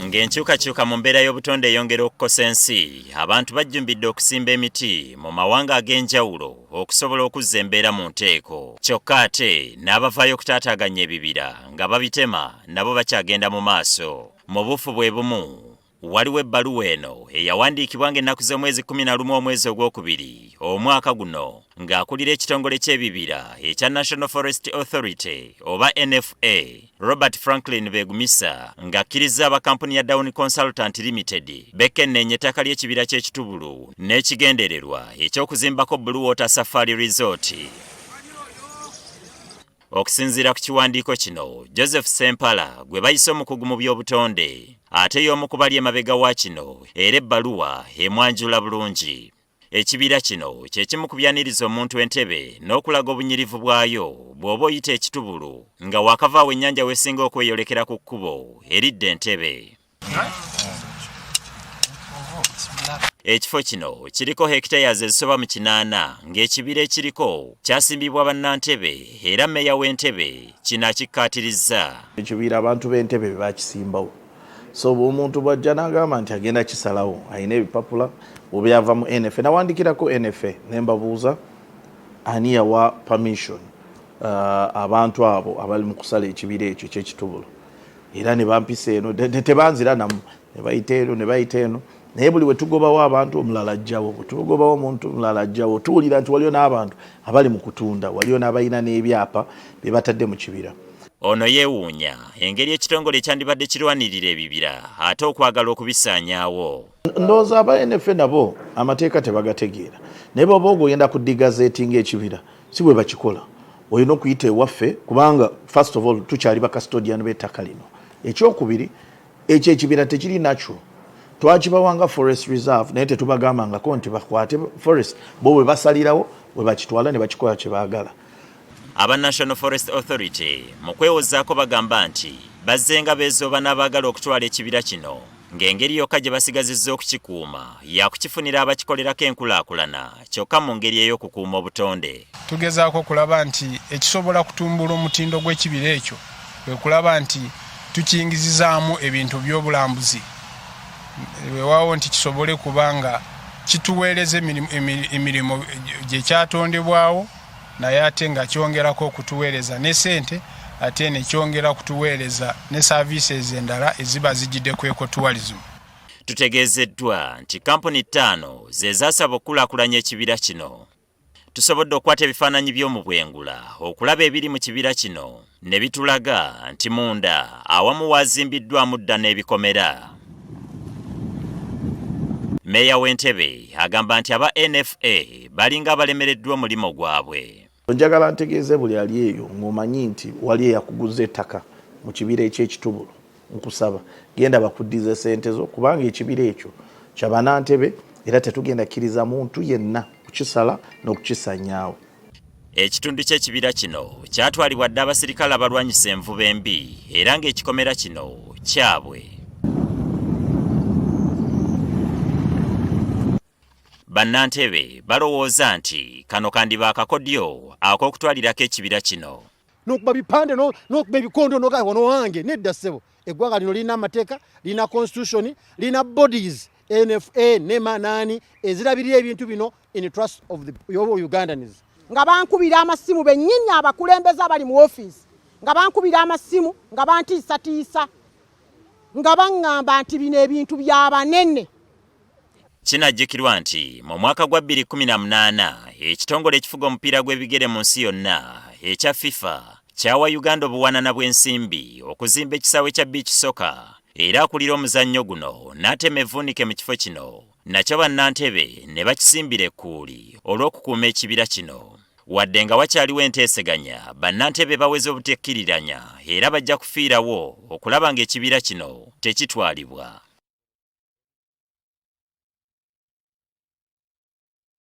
Ng'enkyukakyuka mu mbeera y'obutonde eyongera okukosa ensi, abantu bajjumbidde okusimba emiti mu mawanga ag'enjawulo okusobola okuzza embeera mu nteeko. Kyokka ate n'abavaayo okutaataaganya ebibira nga babitema nabo bakyagenda mu maaso. Mu bufu bwe bumu waliwo ebbaluwa eno eyawandiikibwa ng'ennaku z'omwezi 11 omwezi ogwokubiri omwaka guno ng'akulira ekitongole ky'ebibira ekya National Forest Authority oba NFA Robert Franklin Begumisa ng'akkiriza abakampuni ya Dawn Consult Limited bekenneenya ettaka ly'ekibira ky'e Kitubulu n'ekigendererwa eky'okuzimbako Blue Water Safari Resort. Okusinziira ku kiwandiiko kino, Joseph Sempala gwe bayise omukugu mu by'obutonde ate y'omu ku bali emabega wa kino era ebbaluwa emwanjula bulungi. Ekibira kino kye kimu ku byaniriza omuntu Entebbe n'okulaga obunyirivu bwayo bw'oba oyita ekitubulu nga wakavaawo ennyanja weesinga okweyolekera ku kkubo eridde Entebbe. Ekifo kino kiriko hekitayazi ezisoba mu 8 ng'ekibira ekiriko kyasimbibwa bannantebbe era mmeeya w'Entebbe kino akikkaatirizza. Ekibira abantu b'Entebbe bakisimbawo. So omuntu bw'ajja n'agamba nti agenda kisalawo alina ebipapula oba yava mu NFA nawandikirako NFA ne mbabuuza ani yawa permission abantu abo abali mu kusala ekibira ekyo ky'ekitubulu era ne bampisa eno tebanzira namu ne bayita eno naye buli we tugobawo abantu omulala ajjawo bwe tugobawo omuntu omulala ajjawo tuwulira nti waliyo n'abantu abali mu kutunda waliyo n'abalina n'ebyapa bye batadde mu kibira. Ono yeewuunya engeri ekitongole ekyandibadde kirwanirira ebibira ate okwagala okubisaanyaawo. Ndowooza aba NFA nabo amateeka tebagategeera naye bw'oba ogenda kuddiga zeetinga ekibira si bwe bakikola olina okuyita ewaffe kubanga first of all tukyali bakastodian b'ettaka lino. Ekyokubiri ekyo ekibira tekiri natural twakibawanga forest reserve naye tetubagambangako nti bakwate forest bo bwe basalirawo bwe bakitwala ne bakikola kye baagala. Aba National Forest Authority mu kwewozaako bagamba nti bazzenga beezooba n'abaagala okutwala ekibira kino ng'engeri yokka gye basigazizza okukikuuma yakukifunira abakikolerako enkulaakulana kyokka mu ngeri ey'okukuuma obutonde. Tugezaako okulaba nti ekisobola kutumbula omutindo gw'ekibira ekyo kwe kulaba nti tukiyingizizaamu ebintu by'obulambuzi weewaawo nti kisobole kubanga kituweereza emirimu gye kyatondebwawo naye ate nga kyongerako okutuweereza ne ssente ate ne kyongera kutuweereza ne services endala eziba zijjidde ku ecotourism. Tutegeezeddwa nti kampuni 5 ze zaasaba okukulaakulanya ekibira kino. Tusobodde okukwata ebifaananyi by'omu bwengula okulaba ebiri mu kibira kino ne bitulaga nti munda awamu waazimbiddwamu dda n'ebikomera. Mmeeya w'Entebbe agamba nti aba NFA balinga abalemereddwa omulimo gwabwe. Njagala ntegeeze buli ali eyo ng'omanyi nti wali eyakuguza ettaka mu kibira eky'ekitubulu nkusaba genda bakuddize ssente zo kubanga ekibira ekyo kya bannantebbe era tetugenda kkiriza muntu yenna kukisala n'okukisaanyaawo. Ekitundu ky'ekibira kino kyatwalibwa dda abasirikale abalwanyisa envuba embi era ng'ekikomera kino kyabwe. Bannantebbe balowooza nti kano kandiba akakodyo ak'okutwalirako ekibira kino. N'okuba bipande n'okuba ebikondo n'okuba wano wange nedda ssebo eggwanga lino lirina amateeka lirina constitution lirina bodies NFA ne manani ezirabirira ebintu bino in trust of the Ugandans. Nga bankubira amasimu bennyini abakulembeze abali mu office nga bankubira amasimu nga bantiisatiisa nga baŋŋamba nti bino ebintu by'abanene. Kinajjukirwa nti mu mwaka gwa 2018 ekitongole ekifuga omupiira gw'ebigere mu nsi yonna ekya FIFA kyawa Uganda obuwanana bw'ensimbi okuzimba ekisaawe kya beach soccer era akulira omuzannyo guno n'atema evvuunike mu kifo kino nakyo bannantebbe ne bakisimbira ekkuuli olw'okukuuma ekibira kino. Wadde nga wakyaliwo enteeseganya bannantebbe baweze obutekkiriranya era bajja kufiirawo okulaba ng'ekibira kino tekitwalibwa.